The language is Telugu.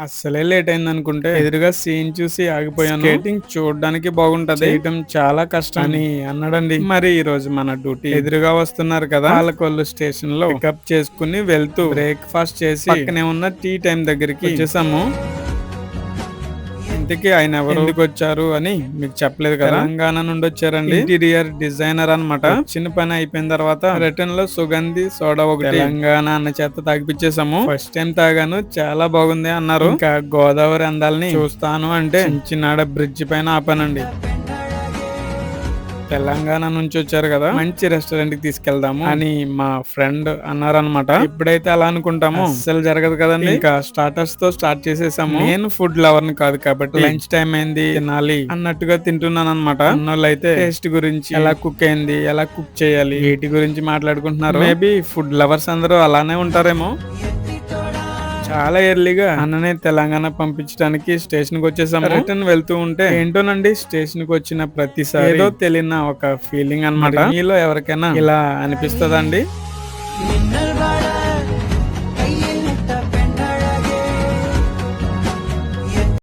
అస్సలే లేట్ అయిందనుకుంటే ఎదురుగా సీన్ చూసి ఆగిపోయాను. స్కేటింగ్ చూడడానికి బాగుంటది, చేయటం చాలా కష్టం అని అన్నాడండి. మరి ఈ రోజు మన డ్యూటీ ఎదురుగా వస్తున్నారు కదా, పాలకొల్లు స్టేషన్ లో పికప్ చేసుకుని వెళ్తూ బ్రేక్ఫాస్ట్ చేసి పక్కనే ఉన్న టీ టైం దగ్గరికి వచ్చేసాము. ఇంతకీ ఆయన ఎవరు, ఎందుకు వచ్చారు అని మీకు చెప్పలేదు కదా. తెలంగాణ నుండి వచ్చారండి, ఇంటీరియర్ డిజైనర్ అన్నమాట. చిన్న పని అయిపోయిన తర్వాత రిటర్న్ లో సుగంధి సోడా ఒకటి తెలంగాణ అన్న చేత తాగిపించేసాము. ఫస్ట్ టైం తాగాను, చాలా బాగుంది అన్నారు. ఇంకా గోదావరి అందాలని చూస్తాను అంటే చించినాడ బ్రిడ్జ్ పైన ఆపానండి. తెలంగాణ నుంచి వచ్చారు కదా, మంచి రెస్టారెంట్ కి తీసుకెళ్దాము అని మా ఫ్రెండ్ అన్నారనమాట. ఇప్పుడైతే అలా అనుకుంటాము, అస్సలు జరగదు కదండి. ఇంకా స్టార్టర్స్ తో స్టార్ట్ చేసేసాము. నేను ఫుడ్ లవర్ ని కాదు కాబట్టి లంచ్ టైం అయింది, తినాలి అన్నట్టుగా తింటున్నాను అనమాట. అన్నోళ్ళు అయితే టేస్ట్ గురించి, ఎలా కుక్ అయింది, ఎలా కుక్ చేయాలి, వీటి గురించి మాట్లాడుకుంటున్నారు. మేబీ ఫుడ్ లవర్స్ అందరూ అలానే ఉంటారేమో. చాలా ఎర్లీగా అన్ననే తెలంగాణ పంపించడానికి స్టేషన్ కి వచ్చేసాము. రిటర్న్ వెళ్తూ ఉంటే ఏంటోనండి, స్టేషన్ కి వచ్చిన ప్రతిసారి ఏదో తెలియని ఒక ఫీలింగ్ అన్నమాట. మీలో ఎవరికైనా ఇలా అనిపిస్తదండి?